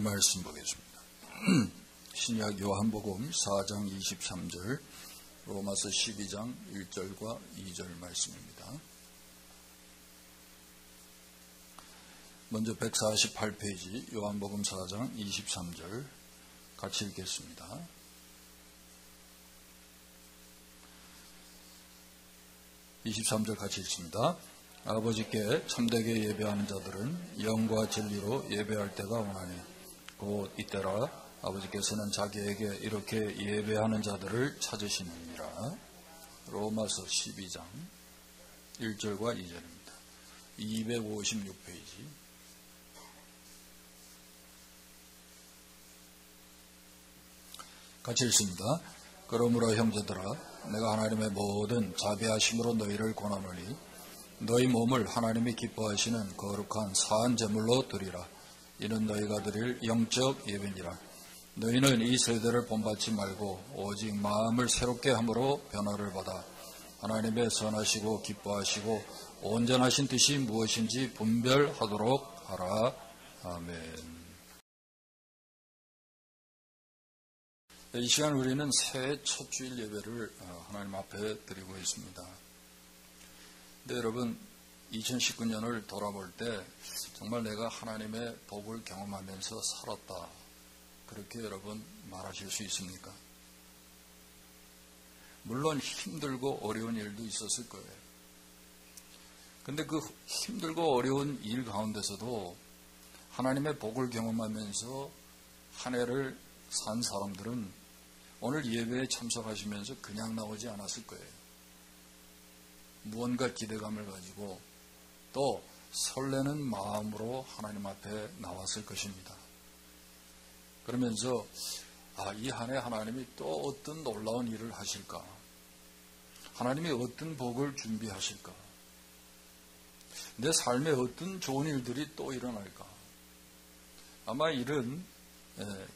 하나님의 말씀 보겠습니다. 신약 요한복음 4장 23절, 로마서 12장 1절과 2절 말씀입니다. 먼저 148페이지 요한복음 4장 23절 같이 읽겠습니다. (23절) 같이 읽습니다. 아버지께 참되게 예배하는 자들은 영과 진리로 예배할 때가 오나니 곧 이때라 아버지께서는 자기에게 이렇게 예배하는 자들을 찾으시느니라. 로마서 12장 1절과 2절입니다. 256페이지. 같이 읽습니다. 그러므로 형제들아, 내가 하나님의 모든 자비하심으로 너희를 권하노니 너희 몸을 하나님이 기뻐하시는 거룩한 사한 제물로 드리라. 이는 너희가 드릴 영적 예배니라. 너희는 이 세대를 본받지 말고 오직 마음을 새롭게 함으로 변화를 받아 하나님의 선하시고 기뻐하시고 온전하신 뜻이 무엇인지 분별하도록 하라. 아멘. 이 시간 우리는 새해 첫 주일 예배를 하나님 앞에 드리고 있습니다. 근데 여러분, 2019년을 돌아볼 때 정말 내가 하나님의 복을 경험하면서 살았다, 그렇게 여러분 말하실 수 있습니까? 물론 힘들고 어려운 일도 있었을 거예요. 근데 그 힘들고 어려운 일 가운데서도 하나님의 복을 경험하면서 한 해를 산 사람들은 오늘 예배에 참석하시면서 그냥 나오지 않았을 거예요. 무언가 기대감을 가지고 또 설레는 마음으로 하나님 앞에 나왔을 것입니다. 그러면서 이 한 해 하나님이 또 어떤 놀라운 일을 하실까? 하나님이 어떤 복을 준비하실까? 내 삶에 어떤 좋은 일들이 또 일어날까? 아마 이런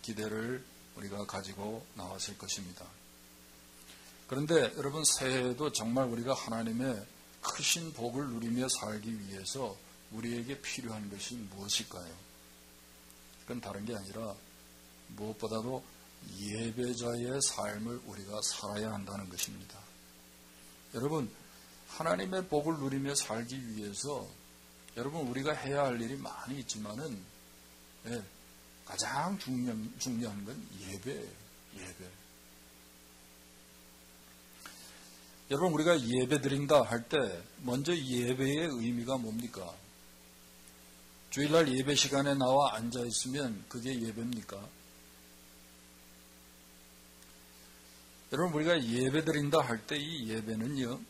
기대를 우리가 가지고 나왔을 것입니다. 그런데 여러분, 새해에도 정말 우리가 하나님의 크신 복을 누리며 살기 위해서 우리에게 필요한 것이 무엇일까요? 그건 다른 게 아니라 무엇보다도 예배자의 삶을 우리가 살아야 한다는 것입니다. 여러분, 하나님의 복을 누리며 살기 위해서 여러분, 우리가 해야 할 일이 많이 있지만은 가장 중요한 건 예배예요. 예배. 여러분, 우리가 예배 드린다 할 때 먼저 예배의 의미가 뭡니까? 주일날 예배 시간에 나와 앉아 있으면 그게 예배입니까? 여러분, 우리가 예배 드린다 할 때 이 예배는요,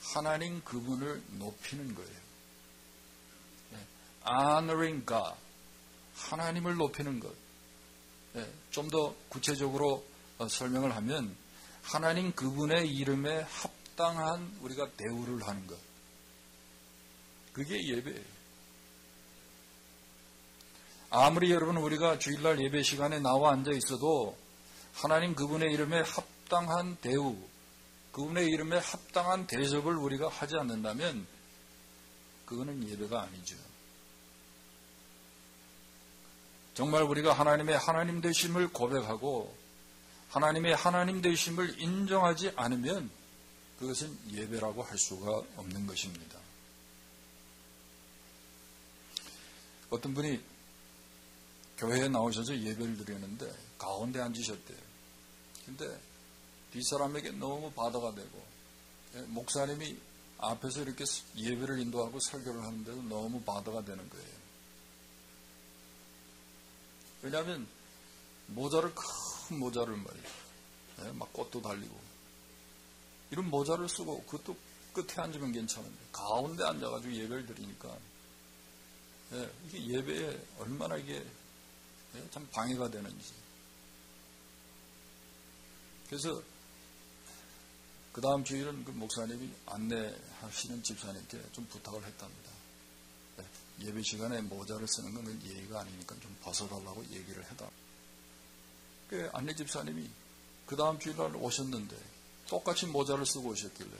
하나님 그분을 높이는 거예요. honoring God, 하나님을 높이는 것. 좀 더 구체적으로 설명을 하면 하나님 그분의 이름에 합당한 우리가 대우를 하는 것. 그게 예배예요. 아무리 여러분 우리가 주일날 예배 시간에 나와 앉아 있어도 하나님 그분의 이름에 합당한 대우, 그분의 이름에 합당한 대접을 우리가 하지 않는다면 그거는 예배가 아니죠. 정말 우리가 하나님의 하나님 되심을 고백하고 하나님의 하나님 되심을 인정하지 않으면 그것은 예배라고 할 수가 없는 것입니다. 어떤 분이 교회에 나오셔서 예배를 드리는데 가운데 앉으셨대요. 근데 뒷사람에게 너무 바다가 되고 목사님이 앞에서 이렇게 예배를 인도하고 설교를 하는데도 너무 바다가 되는 거예요. 왜냐하면 큰 모자를 말이에요. 막 꽃도 달리고 이런 모자를 쓰고 그것도 끝에 앉으면 괜찮은데 가운데 앉아가지고 예배를 드리니까 이게 예배에 얼마나 이게 참 방해가 되는지. 그래서 그 다음 주일은 그 목사님이 안내하시는 집사님께 좀 부탁을 했답니다. 예배 시간에 모자를 쓰는 건 예의가 아니니까 좀 벗어달라고 얘기를 해다. 그 안내 집사님이 그 다음 주일날 오셨는데 똑같이 모자를 쓰고 오셨길래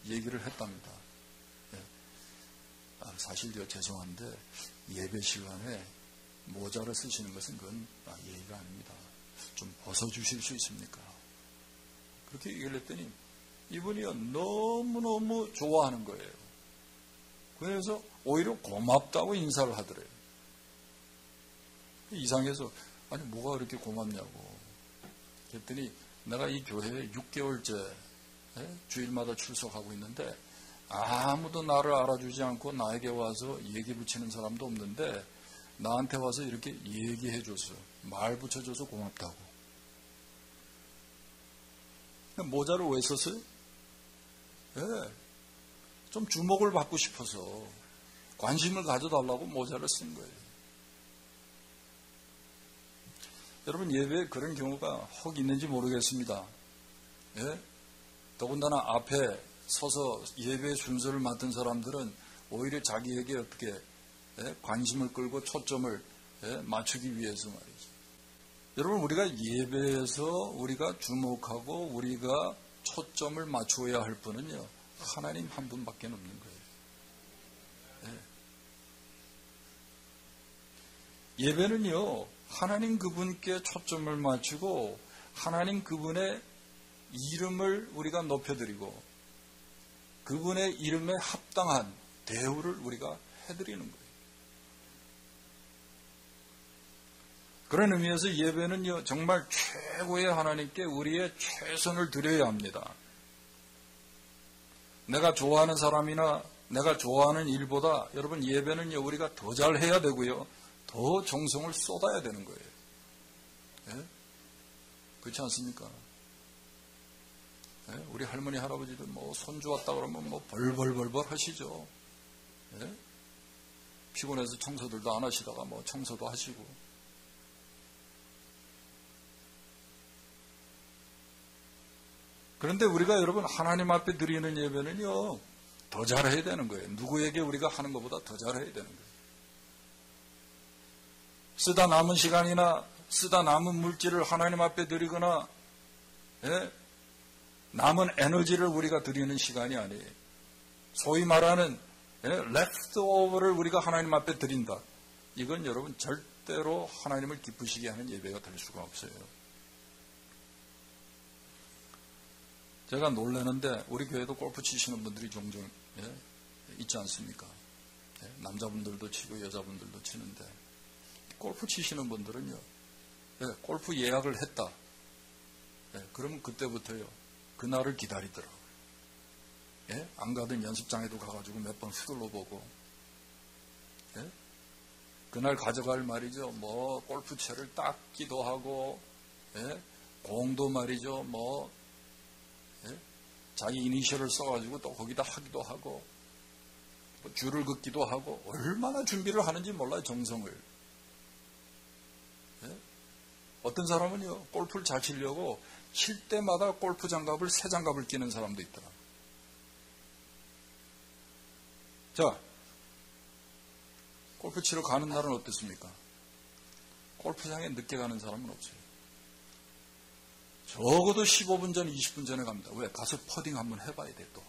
얘기를 했답니다. 사실 죄송한데 예배 시간에 모자를 쓰시는 것은 그건 예의가 아닙니다. 좀 벗어주실 수 있습니까? 그렇게 얘기를 했더니 이분이요 너무너무 좋아하는 거예요. 그래서 오히려 고맙다고 인사를 하더래요. 이상해서 아니 뭐가 그렇게 고맙냐고 그랬더니 내가 이 교회에 6개월째 주일마다 출석하고 있는데 아무도 나를 알아주지 않고 나에게 와서 얘기 붙이는 사람도 없는데 나한테 와서 이렇게 얘기해줘서 말 붙여줘서 고맙다고. 모자를 왜 썼어요? 좀 주목을 받고 싶어서 관심을 가져달라고 모자를 쓴 거예요. 여러분 예배에 그런 경우가 혹 있는지 모르겠습니다. 더군다나 앞에 서서 예배 순서를 맡은 사람들은 오히려 자기에게 어떻게 관심을 끌고 초점을 맞추기 위해서 말이죠. 여러분 우리가 예배에서 우리가 주목하고 우리가 초점을 맞추어야 할 분은요 하나님 한 분밖에 없는 거예요. 예배는요 하나님 그분께 초점을 맞추고 하나님 그분의 이름을 우리가 높여드리고 그분의 이름에 합당한 대우를 우리가 해드리는 거예요. 그런 의미에서 예배는요 정말 최고의 하나님께 우리의 최선을 드려야 합니다. 내가 좋아하는 사람이나 내가 좋아하는 일보다 여러분 예배는요 우리가 더 잘해야 되고요 더 정성을 쏟아야 되는 거예요. 그렇지 않습니까? 우리 할머니 할아버지들 뭐 손주 왔다 그러면 뭐 벌벌벌벌 하시죠. 피곤해서 청소들도 안 하시다가 뭐 청소도 하시고. 그런데 우리가 여러분 하나님 앞에 드리는 예배는요 더 잘해야 되는 거예요. 누구에게 우리가 하는 것보다 더 잘해야 되는 거예요. 쓰다 남은 시간이나 쓰다 남은 물질을 하나님 앞에 드리거나 남은 에너지를 우리가 드리는 시간이 아니에요. 소위 말하는 leftover를 우리가 하나님 앞에 드린다. 이건 여러분 절대로 하나님을 기쁘시게 하는 예배가 될 수가 없어요. 제가 놀라는데 우리 교회도 골프 치시는 분들이 종종 있지 않습니까? 남자분들도 치고 여자분들도 치는데 골프 치시는 분들은요 골프 예약을 했다. 그러면 그때부터요 그날을 기다리더라고요. 안 가던 연습장에도 가가지고 몇 번 휘둘러 보고 그날 가져갈 말이죠 뭐 골프채를 닦기도 하고 공도 말이죠 뭐 자기 이니셜을 써가지고 또 거기다 하기도 하고 뭐 줄을 긋기도 하고 얼마나 준비를 하는지 몰라요. 정성을. 어떤 사람은요 골프를 잘 치려고 칠 때마다 골프 장갑을 새 장갑을 끼는 사람도 있더라. 자, 골프 치러 가는 날은 어떻습니까? 골프장에 늦게 가는 사람은 없어요. 적어도 15분 전, 20분 전에 갑니다. 왜? 가서 퍼딩 한번 해봐야 돼, 또.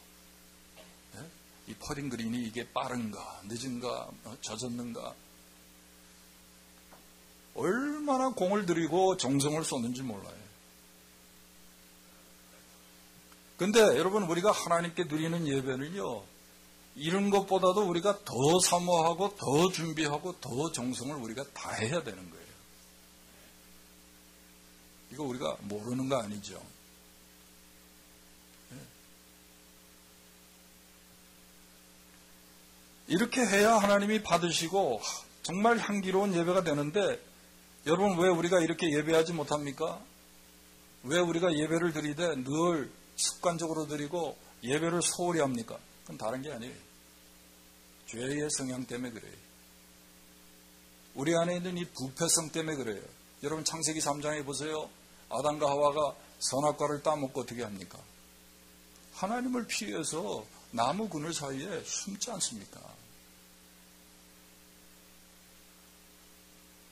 이 퍼딩 그린이 이게 빠른가, 늦은가, 젖었는가. 얼마나 공을 들이고 정성을 쏟는지 몰라요. 근데 여러분, 우리가 하나님께 드리는 예배는요, 이런 것보다도 우리가 더 사모하고, 더 준비하고, 더 정성을 우리가 다해야 되는 거예요. 이거 우리가 모르는 거 아니죠. 이렇게 해야 하나님이 받으시고 정말 향기로운 예배가 되는데 여러분 왜 우리가 이렇게 예배하지 못합니까? 왜 우리가 예배를 드리되 늘 습관적으로 드리고 예배를 소홀히 합니까? 그건 다른 게 아니에요. 죄의 성향 때문에 그래요. 우리 안에 있는 이 부패성 때문에 그래요. 여러분 창세기 3장에 보세요. 아담과 하와가 선악과를 따먹고 어떻게 합니까? 하나님을 피해서 나무 그늘 사이에 숨지 않습니까?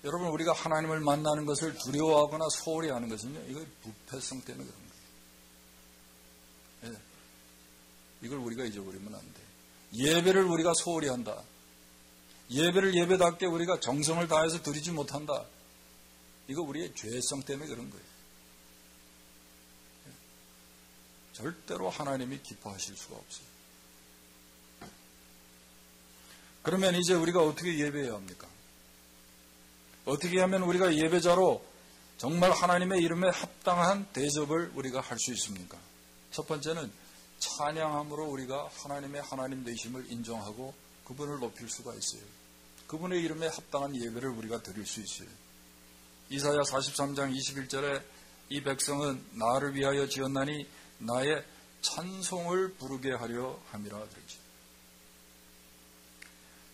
여러분 우리가 하나님을 만나는 것을 두려워하거나 소홀히 하는 것은요. 이거 부패성 때문에 그런 거예요. 이걸 우리가 잊어버리면 안 돼요. 예배를 우리가 소홀히 한다. 예배를 예배답게 우리가 정성을 다해서 드리지 못한다. 이거 우리의 죄성 때문에 그런 거예요. 절대로 하나님이 기뻐하실 수가 없어요. 그러면 이제 우리가 어떻게 예배해야 합니까? 어떻게 하면 우리가 예배자로 정말 하나님의 이름에 합당한 대접을 우리가 할 수 있습니까? 첫 번째는 찬양함으로 우리가 하나님의 하나님 되심을 인정하고 그분을 높일 수가 있어요. 그분의 이름에 합당한 예배를 우리가 드릴 수 있어요. 이사야 43장 21절에 이 백성은 나를 위하여 지었나니 나의 찬송을 부르게 하려 함이라 그러죠.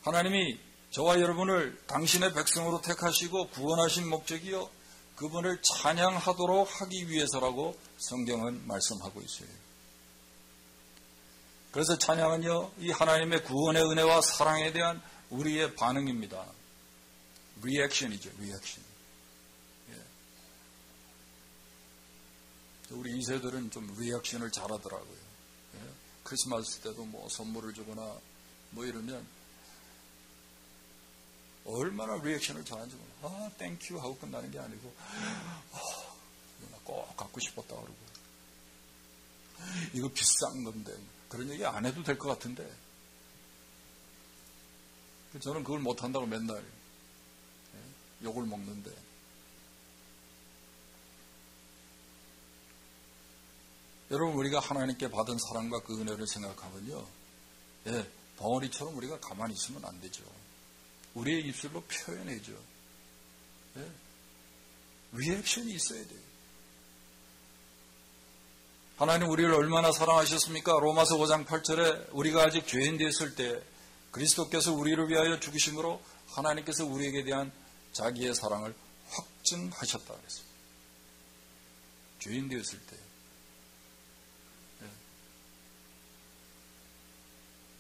하나님이 저와 여러분을 당신의 백성으로 택하시고 구원하신 목적이요 그분을 찬양하도록 하기 위해서라고 성경은 말씀하고 있어요. 그래서 찬양은요, 이 하나님의 구원의 은혜와 사랑에 대한 우리의 반응입니다. 리액션이죠, 리액션. 우리 2세들은 좀 리액션을 잘하더라고요. 크리스마스 때도 뭐 선물을 주거나 뭐 이러면 얼마나 리액션을 잘하는지 몰라. 땡큐 하고 끝나는 게 아니고 꼭 갖고 싶었다 그러고 이거 비싼 건데 그런 얘기 안 해도 될 것 같은데 저는 그걸 못한다고 맨날 욕을 먹는데 여러분 우리가 하나님께 받은 사랑과 그 은혜를 생각하면요 벙어리처럼 우리가 가만히 있으면 안 되죠. 우리의 입술로 표현해죠. 리액션이 있어야 돼요. 하나님 우리를 얼마나 사랑하셨습니까? 로마서 5장 8절에 우리가 아직 죄인 되었을 때 그리스도께서 우리를 위하여 죽으심으로 하나님께서 우리에게 대한 자기의 사랑을 확증하셨다 그랬어요. 죄인 되었을 때.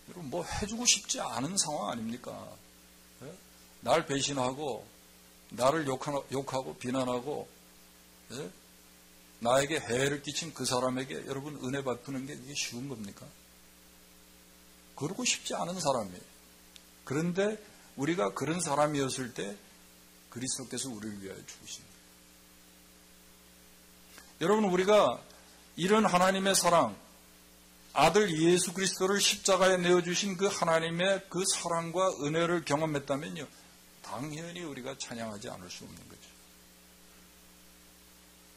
여러분 뭐 해주고 싶지 않은 상황 아닙니까? 날 배신하고 나를 욕하고 비난하고 나에게 해를 끼친 그 사람에게 여러분 은혜 베푸는 게 이게 쉬운 겁니까? 그러고 싶지 않은 사람이에요. 그런데 우리가 그런 사람이었을 때 그리스도께서 우리를 위하여 죽으신 거예요. 여러분 우리가 이런 하나님의 사랑 아들 예수 그리스도를 십자가에 내어주신 그 하나님의 그 사랑과 은혜를 경험했다면요 당연히 우리가 찬양하지 않을 수 없는 거죠.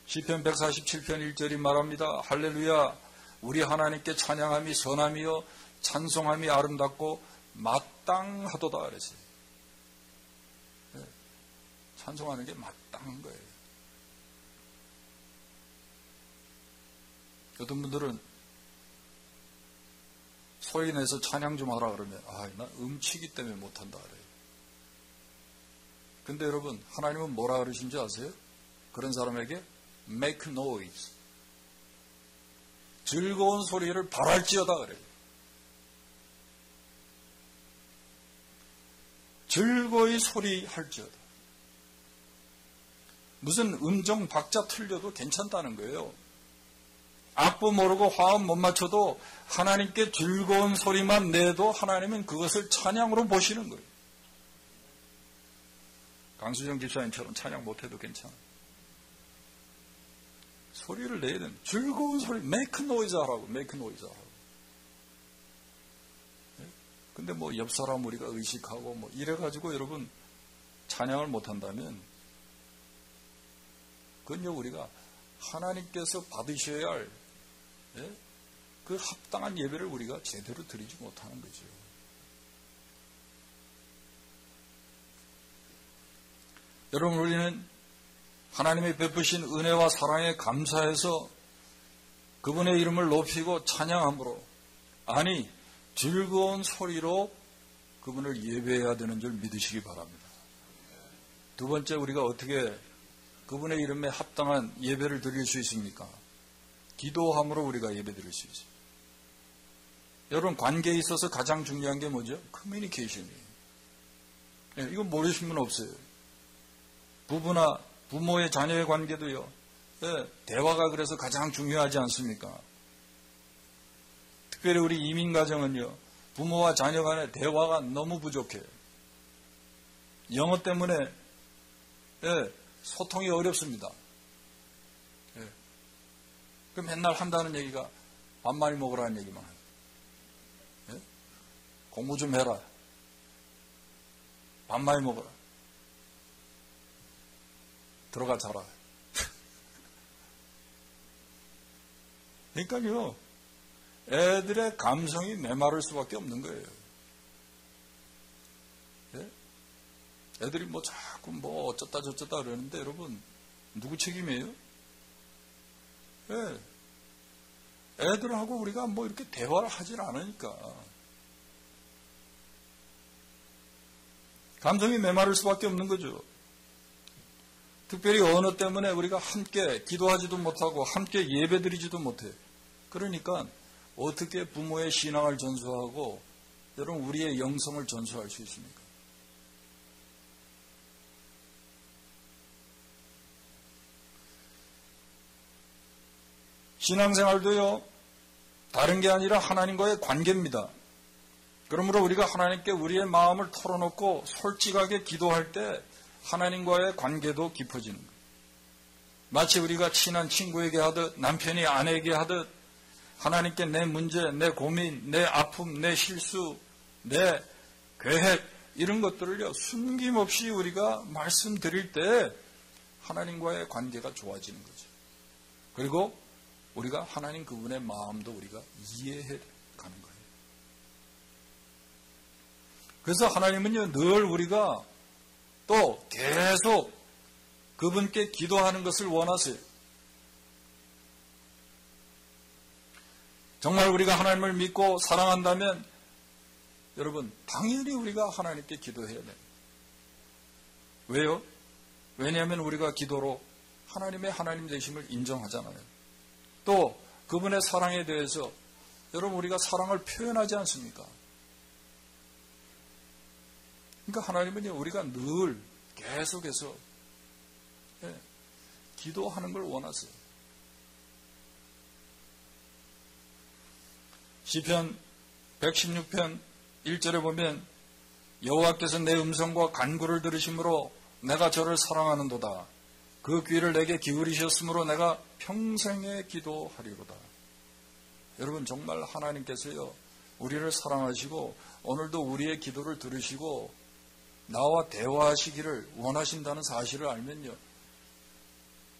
시편 147편 1절이 말합니다. 할렐루야 우리 하나님께 찬양함이 선함이요 찬송함이 아름답고 마땅하도다 그랬어요. 찬송하는 게 마땅한 거예요. 어떤 분들은 소리 내서 찬양 좀 하라 그러면 나 음치기 때문에 못한다 그래요. 근데 여러분 하나님은 뭐라 그러신지 아세요? 그런 사람에게 make noise 즐거운 소리를 발할지어다 그래요. 즐거이 소리할지어다. 무슨 음정 박자 틀려도 괜찮다는 거예요. 악보 모르고 화음 못 맞춰도 하나님께 즐거운 소리만 내도 하나님은 그것을 찬양으로 보시는 거예요. 강수정 집사님처럼 찬양 못해도 괜찮아요. 소리를 내야 되는 즐거운 소리, make noise 하라고, make noise 하라고. 근데 뭐 옆 사람 우리가 의식하고 뭐 이래가지고 여러분 찬양을 못한다면 그건요 우리가 하나님께서 받으셔야 할 그 합당한 예배를 우리가 제대로 드리지 못하는 거죠. 여러분 우리는 하나님의 베푸신 은혜와 사랑에 감사해서 그분의 이름을 높이고 찬양함으로 아니 즐거운 소리로 그분을 예배해야 되는 줄 믿으시기 바랍니다. 두 번째 우리가 어떻게 그분의 이름에 합당한 예배를 드릴 수 있습니까? 기도함으로 우리가 예배 드릴 수 있어요. 여러분 관계에 있어서 가장 중요한 게 뭐죠? 커뮤니케이션이에요. 이건 모르시는 분 없어요. 부부나 부모의 자녀의 관계도요. 대화가 그래서 가장 중요하지 않습니까? 특별히 우리 이민 가정은요. 부모와 자녀 간의 대화가 너무 부족해요. 영어 때문에 소통이 어렵습니다. 그 맨날 한다는 얘기가 밥 많이 먹으라는 얘기만 해요. 공부 좀 해라. 밥 많이 먹어라. 들어가 자라. 그러니까요, 애들의 감성이 메마를 수밖에 없는 거예요. 애들이 뭐 자꾸 뭐 어쩌다 저쩌다 그러는데 여러분, 누구 책임이에요? 애들하고 우리가 뭐 이렇게 대화를 하질 않으니까. 감정이 메마를 수밖에 없는 거죠. 특별히 언어 때문에 우리가 함께 기도하지도 못하고 함께 예배드리지도 못해요. 그러니까 어떻게 부모의 신앙을 전수하고 여러분 우리의 영성을 전수할 수 있습니까? 신앙생활도요, 다른 게 아니라 하나님과의 관계입니다. 그러므로 우리가 하나님께 우리의 마음을 털어놓고 솔직하게 기도할 때 하나님과의 관계도 깊어지는 거예요. 마치 우리가 친한 친구에게 하듯, 남편이 아내에게 하듯, 하나님께 내 문제, 내 고민, 내 아픔, 내 실수, 내 계획, 이런 것들을요, 숨김없이 우리가 말씀드릴 때 하나님과의 관계가 좋아지는 거죠. 그리고 우리가 하나님 그분의 마음도 우리가 이해해 가는 거예요. 그래서 하나님은요, 늘 우리가 또 계속 그분께 기도하는 것을 원하세요. 정말 우리가 하나님을 믿고 사랑한다면 여러분, 당연히 우리가 하나님께 기도해야 돼요. 왜요? 왜냐하면 우리가 기도로 하나님의 하나님 되심을 인정하잖아요. 또 그분의 사랑에 대해서 여러분 우리가 사랑을 표현하지 않습니까? 그러니까 하나님은요, 우리가 늘 계속해서 기도하는 걸 원하세요. 시편 116편 1절에 보면 여호와께서 내 음성과 간구를 들으심으로 내가 저를 사랑하는도다. 그 귀를 내게 기울이셨으므로 내가 평생에 기도하리로다. 여러분 정말 하나님께서요, 우리를 사랑하시고 오늘도 우리의 기도를 들으시고 나와 대화하시기를 원하신다는 사실을 알면요,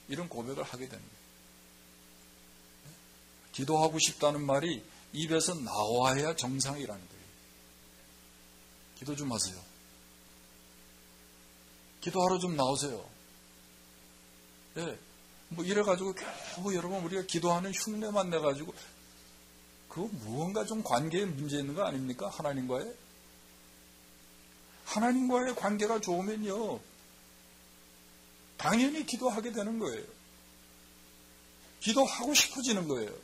이런 고백을 하게 됩니다. 기도하고 싶다는 말이 입에서 나와야 정상이라는 거예요. 기도 좀 하세요. 기도하러 좀 나오세요. 뭐 이래가지고 겨우 여러분 우리가 기도하는 흉내만 내가지고 그거 무언가 좀 관계에 문제 있는 거 아닙니까? 하나님과의 관계가 좋으면요, 당연히 기도하게 되는 거예요. 기도하고 싶어지는 거예요.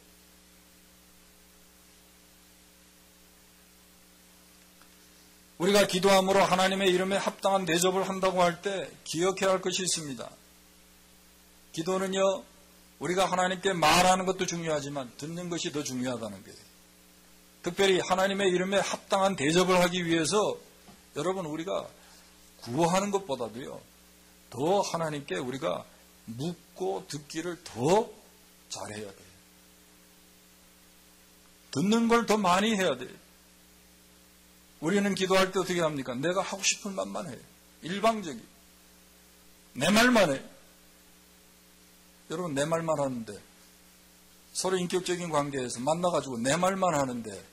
우리가 기도함으로 하나님의 이름에 합당한 대접을 한다고 할 때 기억해야 할 것이 있습니다. 기도는요, 우리가 하나님께 말하는 것도 중요하지만 듣는 것이 더 중요하다는 거예요. 특별히 하나님의 이름에 합당한 대접을 하기 위해서 여러분 우리가 구하는 것보다도요, 더 하나님께 우리가 묻고 듣기를 더 잘해야 돼요. 듣는 걸 더 많이 해야 돼요. 우리는 기도할 때 어떻게 합니까? 내가 하고 싶은 말만 해요. 일방적이. 내 말만 해요. 여러분 내 말만 하는데, 서로 인격적인 관계에서 만나가지고 내 말만 하는데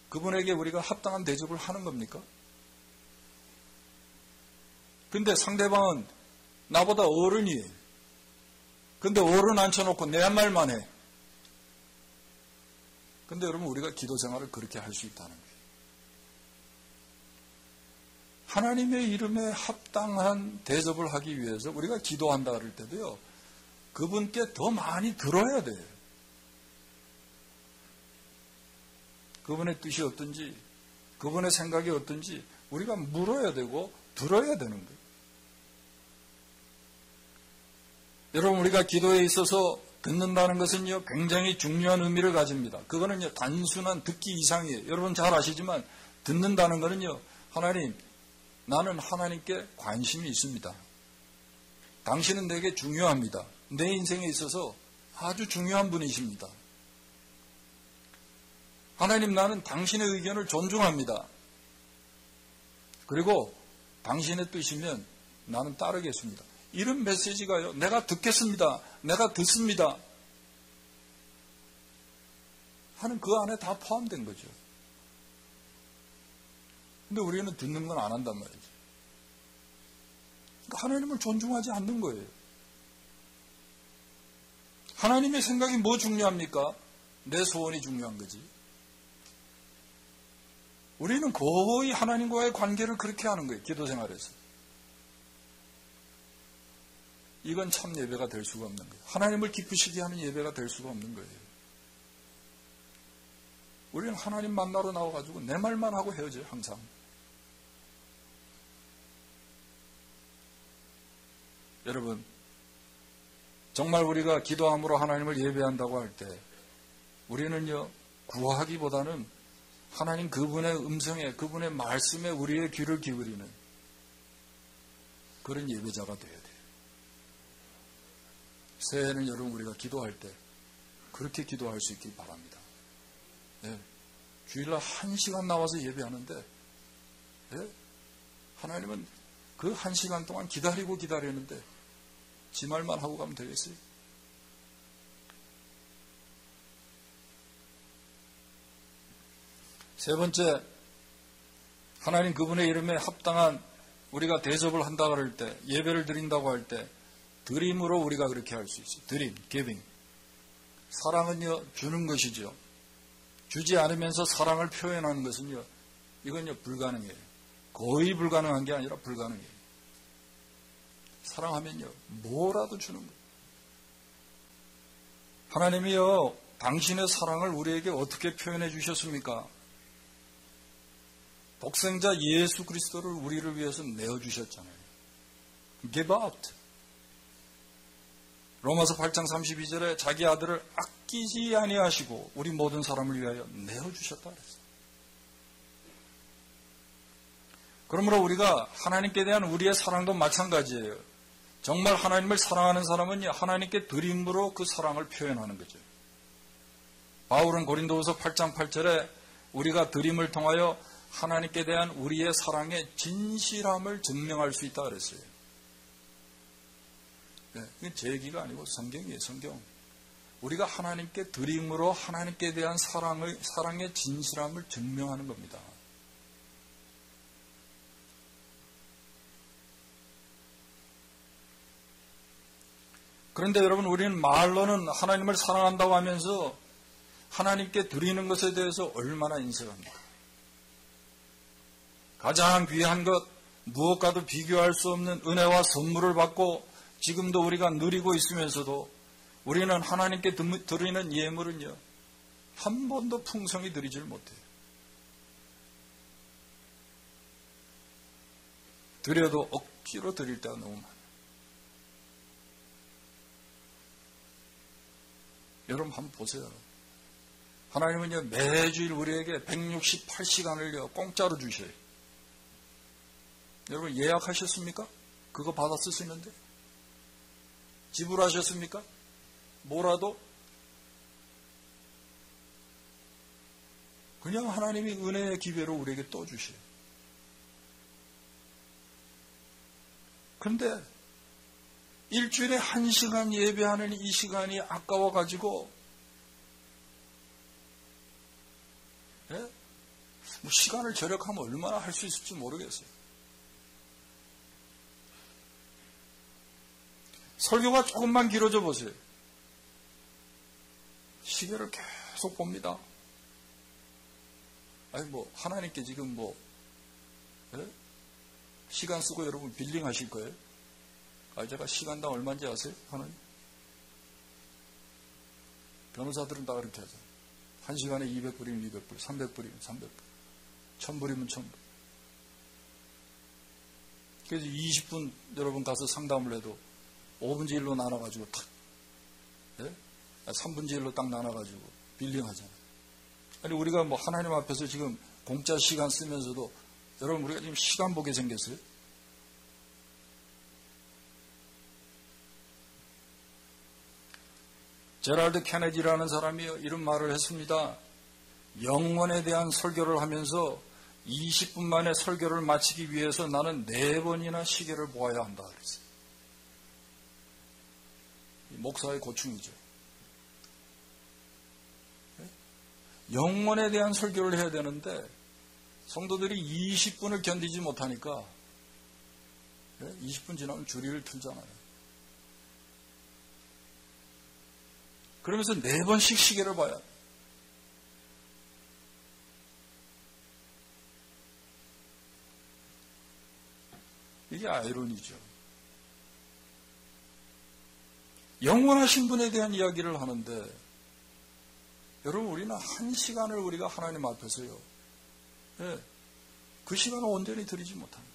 그분에게 우리가 합당한 대접을 하는 겁니까? 근데 상대방은 나보다 어른이에요. 근데 어른 앉혀놓고 내 말만 해. 근데 여러분 우리가 기도 생활을 그렇게 할 수 있다는 거예요. 하나님의 이름에 합당한 대접을 하기 위해서 우리가 기도한다 그럴 때도요, 그분께 더 많이 들어야 돼요. 그분의 뜻이 어떤지, 그분의 생각이 어떤지 우리가 물어야 되고 들어야 되는 거예요. 여러분 우리가 기도에 있어서 듣는다는 것은요, 굉장히 중요한 의미를 가집니다. 그거는요, 단순한 듣기 이상이에요. 여러분 잘 아시지만 듣는다는 것은요, 하나님 나는 하나님께 관심이 있습니다. 당신은 내게 중요합니다. 내 인생에 있어서 아주 중요한 분이십니다. 하나님, 나는 당신의 의견을 존중합니다. 그리고 당신의 뜻이면 나는 따르겠습니다. 이런 메시지가요, 내가 듣겠습니다. 내가 듣습니다. 하는 그 안에 다 포함된 거죠. 근데 우리는 듣는 건 안 한단 말이죠. 그러니까 하나님을 존중하지 않는 거예요. 하나님의 생각이 뭐 중요합니까? 내 소원이 중요한 거지. 우리는 거의 하나님과의 관계를 그렇게 하는 거예요. 기도 생활에서. 이건 참 예배가 될 수가 없는 거예요. 하나님을 기쁘시게 하는 예배가 될 수가 없는 거예요. 우리는 하나님 만나러 나와가지고 내 말만 하고 헤어져요, 항상. 여러분, 정말 우리가 기도함으로 하나님을 예배한다고 할 때 우리는요, 구하기보다는 하나님 그분의 음성에, 그분의 말씀에 우리의 귀를 기울이는 그런 예배자가 되어야 돼요. 새해에는 여러분, 우리가 기도할 때 그렇게 기도할 수 있길 바랍니다. 네. 주일날 1시간 나와서 예배하는데, 네? 하나님은 그 1시간 동안 기다리는데 지 말만 하고 가면 되겠어요? 세 번째, 하나님 그분의 이름에 합당한 우리가 대접을 한다고 할 때, 예배를 드린다고 할 때 드림으로 우리가 그렇게 할 수 있어요. 드림, 기빙. 사랑은요, 주는 것이죠. 주지 않으면서 사랑을 표현하는 것은요, 이건요, 불가능해요. 거의 불가능한 게 아니라 불가능해요. 사랑하면요, 뭐라도 주는 거예요. 하나님이요, 당신의 사랑을 우리에게 어떻게 표현해 주셨습니까? 독생자 예수 그리스도를 우리를 위해서 내어주셨잖아요. Give out. 로마서 8장 32절에 자기 아들을 아끼지 아니하시고 우리 모든 사람을 위하여 내어주셨다 그랬어요. 그러므로 우리가 하나님께 대한 우리의 사랑도 마찬가지예요. 정말 하나님을 사랑하는 사람은 하나님께 드림으로 그 사랑을 표현하는 거죠. 바울은 고린도후서 8장 8절에 우리가 드림을 통하여 하나님께 대한 우리의 사랑의 진실함을 증명할 수 있다 그랬어요. 네, 이건 제 얘기가 아니고 성경이에요, 성경. 우리가 하나님께 드림으로 하나님께 대한 사랑의 진실함을 증명하는 겁니다. 그런데 여러분, 우리는 말로는 하나님을 사랑한다고 하면서 하나님께 드리는 것에 대해서 얼마나 인색합니까? 가장 귀한 것, 무엇과도 비교할 수 없는 은혜와 선물을 받고 지금도 우리가 누리고 있으면서도 우리는 하나님께 드리는 예물은요, 한 번도 풍성히 드리질 못해요. 드려도 억지로 드릴 때가 너무 많아요. 여러분 한번 보세요. 하나님은요, 매주일 우리에게 168시간을요 공짜로 주셔요. 여러분 예약하셨습니까? 그거 받아 쓰시는데 지불하셨습니까? 뭐라도? 그냥 하나님이 은혜의 기회로 우리에게 또 주셔요. 그런데 일주일에 1시간 예배하는 이 시간이 아까워가지고 뭐 시간을 절약하면 얼마나 할 수 있을지 모르겠어요. 설교가 조금만 길어져 보세요. 시계를 계속 봅니다. 아니 뭐 하나님께 지금 뭐 시간 쓰고 여러분 빌링 하실 거예요? 제가 시간당 얼마인지 아세요? 하나님? 변호사들은 다 그렇게 하죠. 1시간에 200불이면 200불, 300불이면 300불, 1000불이면 1000불. 그래서 20분 여러분 가서 상담을 해도 5분의 1로 나눠가지고 탁, 3분의 1로 딱 나눠가지고 빌링 하잖아요. 아니, 우리가 뭐 하나님 앞에서 지금 공짜 시간 쓰면서도 여러분, 우리가 지금 시간 보게 생겼어요. 제랄드 케네디라는 사람이 이런 말을 했습니다. 영혼에 대한 설교를 하면서 20분 만에 설교를 마치기 위해서 나는 4번이나 시계를 보아야 한다 그랬어요. 목사의 고충이죠. 영혼에 대한 설교를 해야 되는데 성도들이 20분을 견디지 못하니까 20분 지나면 주리를 틀잖아요. 그러면서 4번씩 시계를 봐야 돼요. 이게 아이러니죠. 영원하신 분에 대한 이야기를 하는데 여러분, 우리는 1시간을 우리가 하나님 앞에서요, 그 시간을 온전히 드리지 못합니다.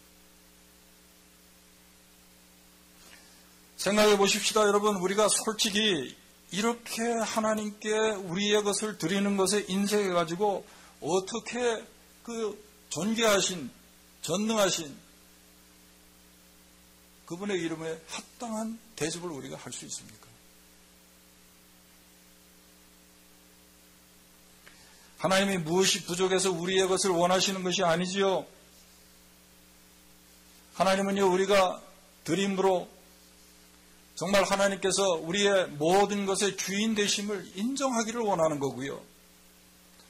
생각해 보십시다. 여러분, 우리가 솔직히 이렇게 하나님께 우리의 것을 드리는 것에 인색해 가지고 어떻게 그 존귀하신, 전능하신 그분의 이름에 합당한 대접을 우리가 할 수 있습니까? 하나님이 무엇이 부족해서 우리의 것을 원하시는 것이 아니지요. 하나님은요, 우리가 드림으로 정말 하나님께서 우리의 모든 것의 주인 되심을 인정하기를 원하는 거고요.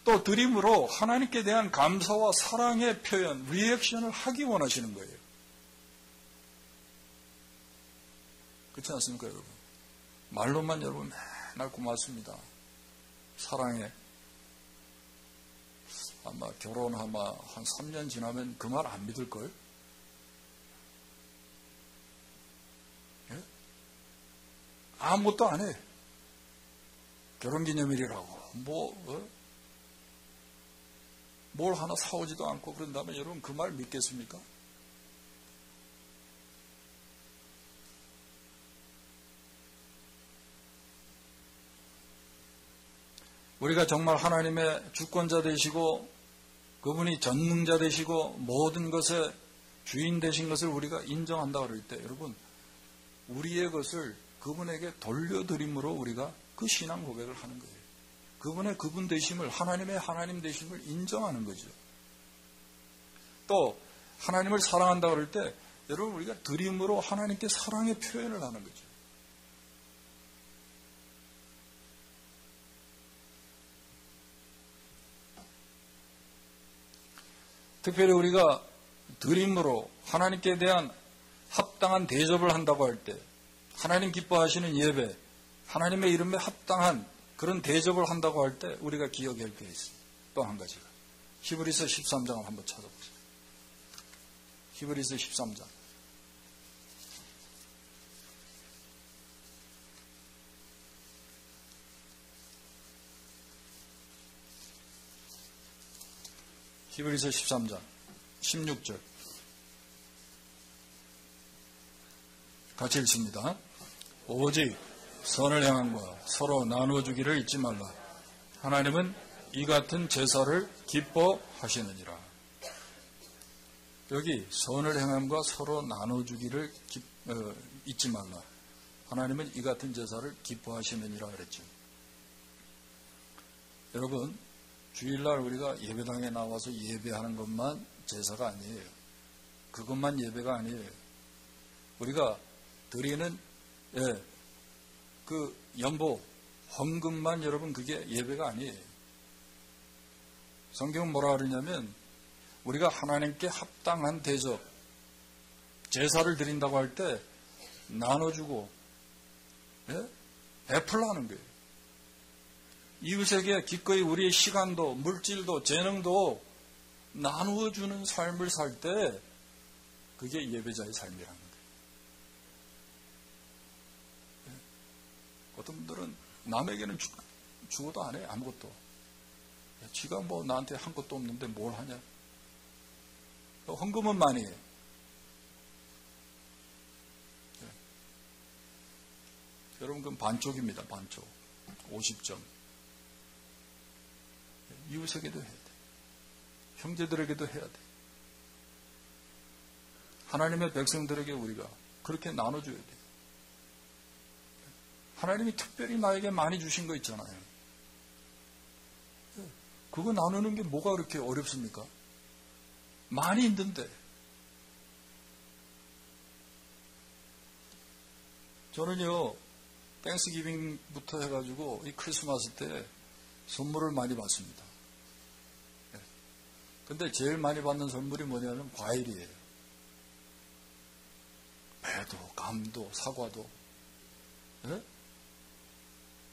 또 드림으로 하나님께 대한 감사와 사랑의 표현, 리액션을 하기 원하시는 거예요. 그렇지 않습니까, 여러분? 말로만 여러분 맨날 고맙습니다. 사랑해. 아마 결혼하면 한 3년 지나면 그 말 안 믿을걸? 예? 아무것도 안 해. 결혼기념일이라고. 뭘 하나 사오지도 않고 그런다면 여러분 그 말 믿겠습니까? 우리가 정말 하나님의 주권자 되시고 그분이 전능자 되시고 모든 것의 주인 되신 것을 우리가 인정한다 그럴 때 여러분, 우리의 것을 그분에게 돌려드림으로 우리가 그 신앙 고백을 하는 거예요. 그분의 그분 되심을, 하나님의 하나님 되심을 인정하는 거죠. 또 하나님을 사랑한다 그럴 때 여러분, 우리가 드림으로 하나님께 사랑의 표현을 하는 거죠. 특별히 우리가 드림으로 하나님께 대한 합당한 대접을 한다고 할 때, 하나님 기뻐하시는 예배, 하나님의 이름에 합당한 그런 대접을 한다고 할 때 우리가 기억해야 할 게 있습니다. 또 한 가지가 히브리서 13장을 한번 찾아보세요. 히브리서 13장. 히브리서 13장 16절 같이 읽습니다. 오직 선을 향함과 서로 나누어주기를 잊지 말라. 하나님은 이 같은 제사를 기뻐하시느니라. 여기 선을 향함과 서로 나눠주기를 잊지 말라. 하나님은 이 같은 제사를 기뻐하시느니라 그랬죠. 여러분, 주일날 우리가 예배당에 나와서 예배하는 것만 제사가 아니에요. 그것만 예배가 아니에요. 우리가 드리는 그 연보, 헌금만 여러분 그게 예배가 아니에요. 성경은 뭐라 그러냐면 우리가 하나님께 합당한 대접, 제사를 드린다고 할 때 나눠주고 베풀라는 거예요. 이웃에게 기꺼이 우리의 시간도 물질도 재능도 나누어주는 삶을 살 때 그게 예배자의 삶이라는 거예요. 어떤 분들은 남에게는 주고도 안 해. 아무것도. 지가 뭐 나한테 한 것도 없는데 뭘 하냐. 헌금은 많이 해. 여러분, 그건 반쪽입니다. 반쪽. 50점. 이웃에게도 해야 돼. 형제들에게도 해야 돼. 하나님의 백성들에게 우리가 그렇게 나눠줘야 돼요. 하나님이 특별히 나에게 많이 주신 거 있잖아요. 그거 나누는 게 뭐가 그렇게 어렵습니까? 많이 있는데. 저는요, 땡스기빙부터 해가지고 이 크리스마스 때 선물을 많이 받습니다. 근데 제일 많이 받는 선물이 뭐냐면 과일이에요. 배도, 감도, 사과도. 네?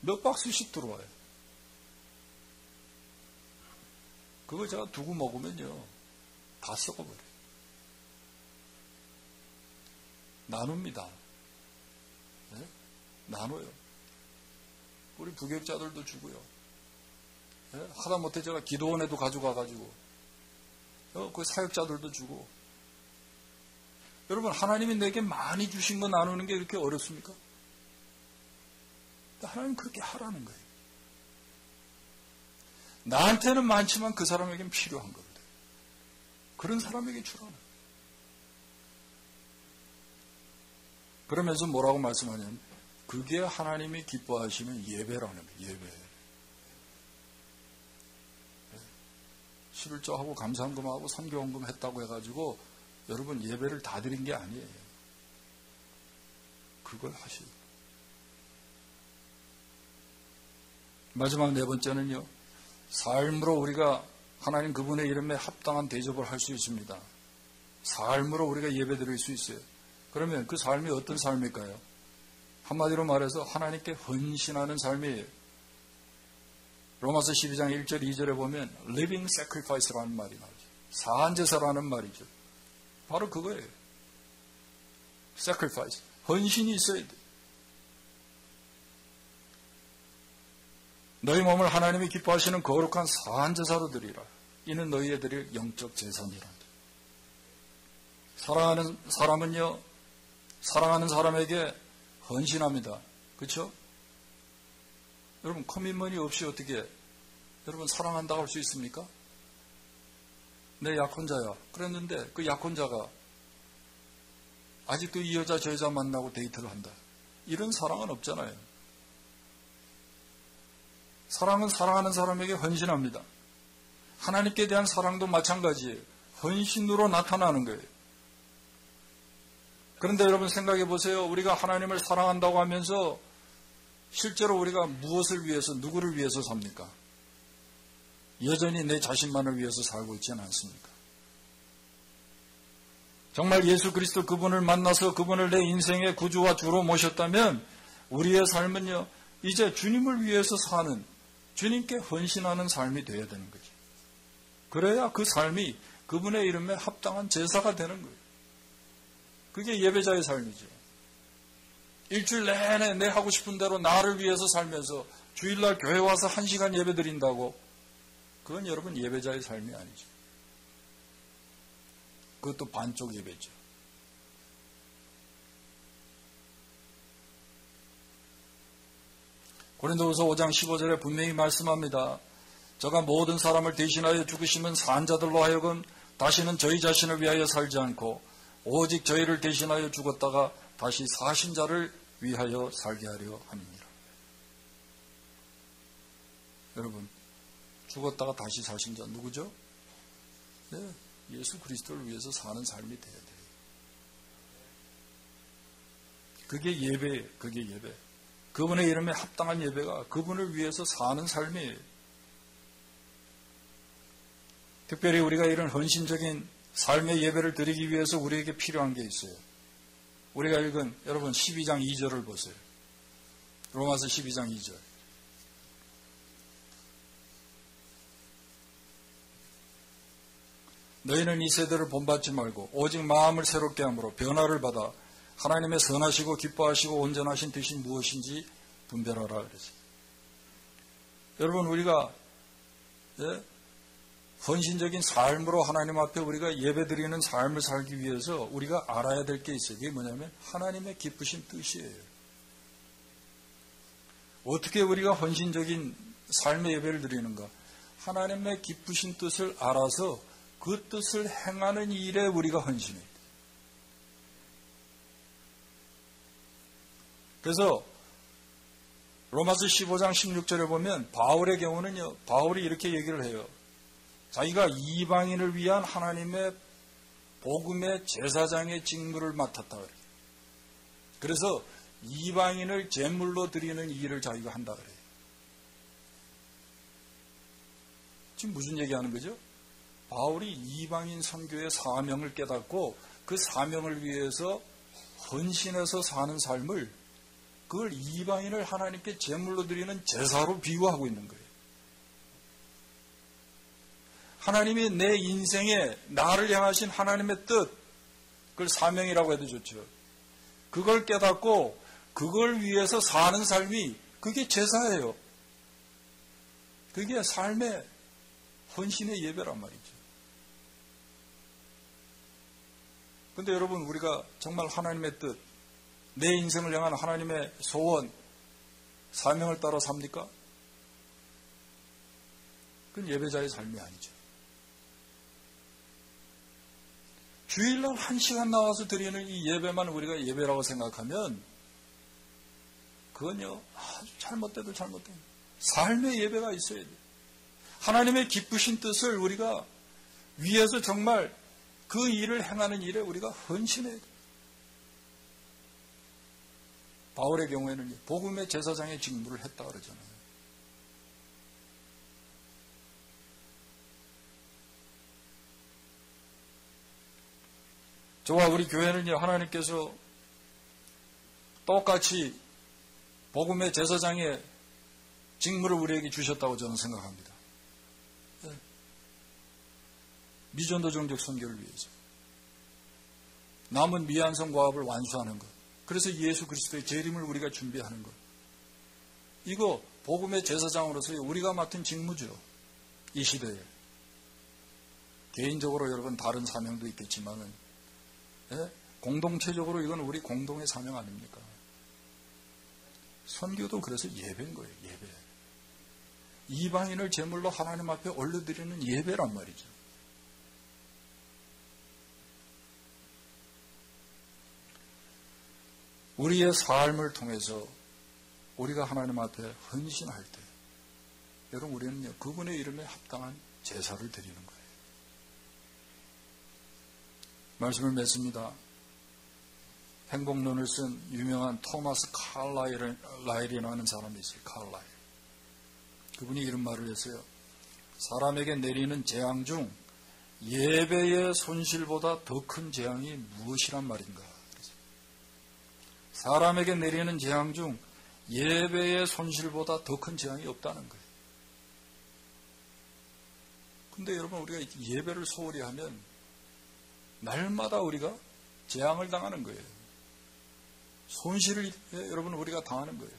몇 박스씩 들어와요. 그거 제가 두고 먹으면요, 다 썩어버려요. 나눕니다. 네? 나눠요. 우리 부교육자들도 주고요. 네? 하다못해 제가 기도원에도 가져가가지고, 그 사역자들도 주고. 여러분, 하나님이 내게 많이 주신 거 나누는 게 이렇게 어렵습니까? 하나님 그렇게 하라는 거예요. 나한테는 많지만 그 사람에겐 필요한 겁니다. 그런 사람에게 주라는 거예요. 그러면서 뭐라고 말씀하냐면 그게 하나님이 기뻐하시는 예배라는 거예요. 예배. 11조하고 감사헌금하고 선교헌금 했다고 해가지고 여러분 예배를 다 드린 게 아니에요. 그걸 하시고. 마지막 네 번째는요. 삶으로 우리가 하나님 그분의 이름에 합당한 대접을 할 수 있습니다. 삶으로 우리가 예배 드릴 수 있어요. 그러면 그 삶이 어떤 삶일까요? 한마디로 말해서 하나님께 헌신하는 삶이에요. 로마서 12장 1절 2절에 보면 living sacrifice라는 말이 나오죠. 사한제사라는 말이죠. 바로 그거예요. sacrifice. 헌신이 있어야 돼. 너희 몸을 하나님이 기뻐하시는 거룩한 사한제사로 드리라. 이는 너희에 드릴 영적 제사니라. 사랑하는 사람은요, 사랑하는 사람에게 헌신합니다. 그렇죠? 여러분, 커밋먼이 없이 어떻게 여러분 사랑한다고 할 수 있습니까? 내 약혼자야. 그랬는데 그 약혼자가 아직도 이 여자 저 여자 만나고 데이트를 한다. 이런 사랑은 없잖아요. 사랑은 사랑하는 사람에게 헌신합니다. 하나님께 대한 사랑도 마찬가지예요. 헌신으로 나타나는 거예요. 그런데 여러분 생각해 보세요. 우리가 하나님을 사랑한다고 하면서 실제로 우리가 무엇을 위해서, 누구를 위해서 삽니까? 여전히 내 자신만을 위해서 살고 있지는 않습니까? 정말 예수 그리스도 그분을 만나서 그분을 내 인생의 구주와 주로 모셨다면 우리의 삶은요, 이제 주님을 위해서 사는, 주님께 헌신하는 삶이 되어야 되는 거죠. 그래야 그 삶이 그분의 이름에 합당한 제사가 되는 거예요. 그게 예배자의 삶이죠. 일주일 내내 내 하고 싶은 대로 나를 위해서 살면서 주일날 교회 와서 1시간 예배 드린다고, 그건 여러분 예배자의 삶이 아니죠. 그것도 반쪽 예배죠. 고린도후서 5장 15절에 분명히 말씀합니다. 저가 모든 사람을 대신하여 죽으시면 산 자들로 하여금 다시는 저희 자신을 위하여 살지 않고 오직 저희를 대신하여 죽었다가 다시 사신 자를 위하여 살게 하려 함이니라. 여러분, 죽었다가 다시 사신 자 누구죠? 네, 예수 그리스도를 위해서 사는 삶이 돼야 돼요. 그게 예배예요. 그게 예배. 그분의 이름에 합당한 예배가 그분을 위해서 사는 삶이에요. 특별히 우리가 이런 헌신적인 삶의 예배를 드리기 위해서 우리에게 필요한 게 있어요. 우리가 읽은 여러분 12장 2절을 보세요. 로마서 12장 2절. 너희는 이 세대를 본받지 말고 오직 마음을 새롭게 함으로 변화를 받아 하나님의 선하시고 기뻐하시고 온전하신 뜻이 무엇인지 분별하라 그랬어요. 여러분, 우리가 헌신적인 삶으로 하나님 앞에 우리가 예배드리는 삶을 살기 위해서 우리가 알아야 될 게 있어요. 그게 뭐냐면 하나님의 기쁘신 뜻이에요. 어떻게 우리가 헌신적인 삶의 예배를 드리는가? 하나님의 기쁘신 뜻을 알아서 그 뜻을 행하는 일에 우리가 헌신해요. 그래서 로마서 15장 16절에 보면 바울의 경우는요, 바울이 이렇게 얘기를 해요. 자기가 이방인을 위한 하나님의 복음의 제사장의 직무를 맡았다 그래요. 그래서 이방인을 제물로 드리는 일을 자기가 한다 그래요. 지금 무슨 얘기하는 거죠? 바울이 이방인 선교의 사명을 깨닫고 그 사명을 위해서 헌신해서 사는 삶을, 그걸 이방인을 하나님께 제물로 드리는 제사로 비유하고 있는 거예요. 하나님이 내 인생에 나를 향하신 하나님의 뜻, 그걸 사명이라고 해도 좋죠. 그걸 깨닫고 그걸 위해서 사는 삶이, 그게 제사예요. 그게 삶의 헌신의 예배란 말이죠. 근데 여러분, 우리가 정말 하나님의 뜻, 내 인생을 향한 하나님의 소원, 사명을 따라 삽니까? 그건 예배자의 삶이 아니죠. 주일날 1시간 나와서 드리는 이 예배만 우리가 예배라고 생각하면 그건요, 아주 잘못돼도 잘못된 삶의 예배가 있어야 돼요. 하나님의 기쁘신 뜻을 우리가 위해서 정말 그 일을 행하는 일에 우리가 헌신해야 돼요. 바울의 경우에는 복음의 제사장의 직무를 했다 그러잖아요. 저와 우리 교회는요, 하나님께서 똑같이 복음의 제사장의 직무를 우리에게 주셨다고 저는 생각합니다. 미전도 정적 선교를 위해서 남은 미완성 과업을 완수하는 것, 그래서 예수 그리스도의 재림을 우리가 준비하는 것, 이거 복음의 제사장으로서 우리가 맡은 직무죠. 이 시대에 개인적으로 여러분 다른 사명도 있겠지만은, 공동체적으로 이건 우리 공동의 사명 아닙니까? 선교도 그래서 예배인 거예요. 예배. 이방인을 제물로 하나님 앞에 올려드리는 예배란 말이죠. 우리의 삶을 통해서 우리가 하나님 앞에 헌신할 때, 여러분, 우리는요, 그분의 이름에 합당한 제사를 드리는 거예요. 말씀을 맺습니다. 행복론을 쓴 유명한 토마스 칼라일이라는 사람이 있어요. 칼라일. 그분이 이런 말을 했어요. 사람에게 내리는 재앙 중 예배의 손실보다 더 큰 재앙이 무엇이란 말인가? 사람에게 내리는 재앙 중 예배의 손실보다 더 큰 재앙이 없다는 거예요. 근데 여러분, 우리가 예배를 소홀히 하면 날마다 우리가 재앙을 당하는 거예요. 손실을 여러분 우리가 당하는 거예요.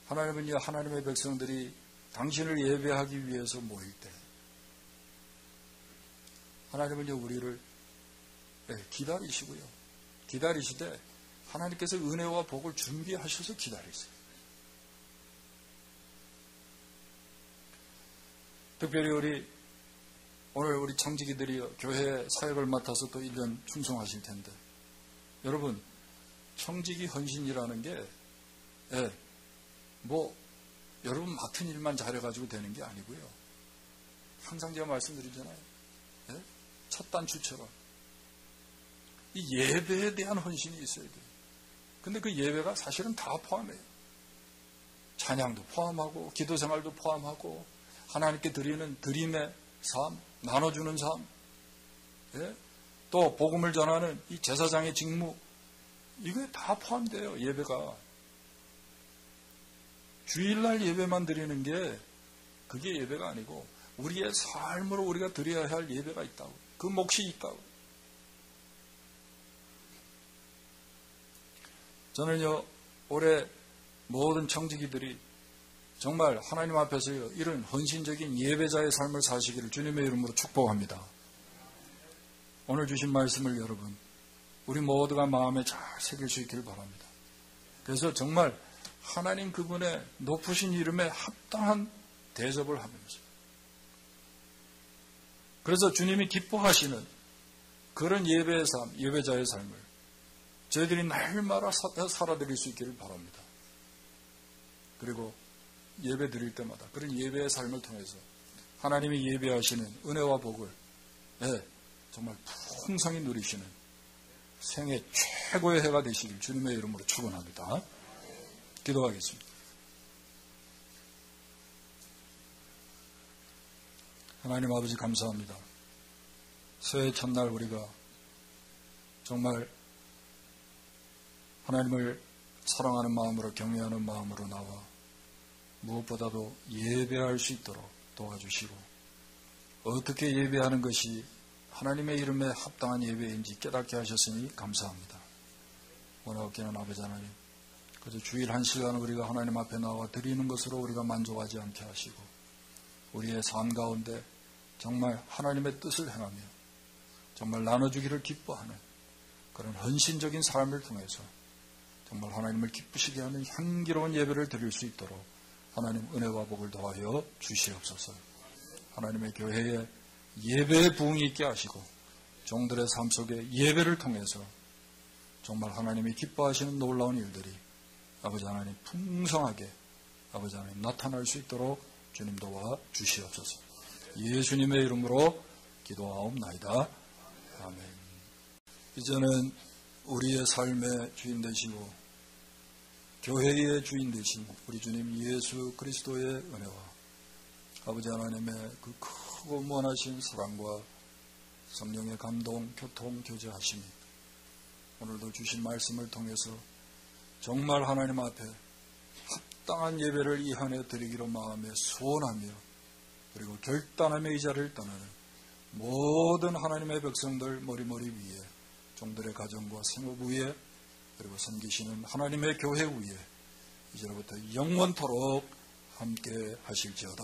하나님은요, 하나님의 백성들이 당신을 예배하기 위해서 모일 때 하나님은요, 우리를 기다리시고요. 기다리시되 하나님께서 은혜와 복을 준비하셔서 기다리세요. 특별히 오늘 우리 청지기들이 교회 사역을 맡아서 또 1년 충성하실 텐데, 여러분, 청지기 헌신이라는 게 여러분 맡은 일만 잘해가지고 되는 게 아니고요. 항상 제가 말씀드리잖아요. 첫 단추처럼 이 예배에 대한 헌신이 있어야 돼요. 근데 그 예배가 사실은 다 포함해요. 찬양도 포함하고 기도 생활도 포함하고 하나님께 드리는 드림의 삶, 나눠주는 삶, 또 복음을 전하는 이 제사장의 직무, 이거에 다 포함돼요. 예배가. 주일날 예배만 드리는 게 그게 예배가 아니고 우리의 삶으로 우리가 드려야 할 예배가 있다고. 그 몫이 있다고. 저는요, 올해 모든 청지기들이 정말 하나님 앞에서요, 이런 헌신적인 예배자의 삶을 사시기를 주님의 이름으로 축복합니다. 오늘 주신 말씀을 여러분, 우리 모두가 마음에 잘 새길 수 있기를 바랍니다. 그래서 정말 하나님 그분의 높으신 이름에 합당한 대접을 하면서, 그래서 주님이 기뻐하시는 그런 예배의 삶, 예배자의 삶을 저희들이 날마다 살아드릴 수 있기를 바랍니다. 그리고 예배 드릴 때마다 그런 예배의 삶을 통해서 하나님이 예배하시는 은혜와 복을 정말 풍성히 누리시는 생애 최고의 해가 되시길 주님의 이름으로 축원합니다. 기도하겠습니다. 하나님 아버지 감사합니다. 새해 첫날 우리가 정말 하나님을 사랑하는 마음으로 경외하는 마음으로 나와 무엇보다도 예배할 수 있도록 도와주시고 어떻게 예배하는 것이 하나님의 이름에 합당한 예배인지 깨닫게 하셨으니 감사합니다. 원하옵기는 아버지 하나님, 그저 주일 한 시간 우리가 하나님 앞에 나와 드리는 것으로 우리가 만족하지 않게 하시고 우리의 삶 가운데 정말 하나님의 뜻을 행하며 정말 나눠주기를 기뻐하는 그런 헌신적인 삶을 통해서 정말 하나님을 기쁘시게 하는 향기로운 예배를 드릴 수 있도록 하나님 은혜와 복을 더하여 주시옵소서. 하나님의 교회에 예배의 부흥이 있게 하시고 종들의 삶 속에 예배를 통해서 정말 하나님이 기뻐하시는 놀라운 일들이 아버지 하나님 풍성하게 아버지 하나님 나타날 수 있도록 주님 도와 주시옵소서. 예수님의 이름으로 기도하옵나이다. 아멘. 이제는 우리의 삶의 주인 되시고 교회의 주인 되신 우리 주님 예수 그리스도의 은혜와 아버지 하나님의 그 크고 무한하신 사랑과 성령의 감동, 교통, 교제하심이 오늘도 주신 말씀을 통해서 정말 하나님 앞에 합당한 예배를 이 한 해 드리기로 마음에 소원하며 그리고 결단하며 이 자리를 떠나는 모든 하나님의 백성들 머리머리 위에 종들의 가정과 생업 위에 그리고 섬기시는 하나님의 교회 위에 이제부터 영원토록 함께 하실지어다.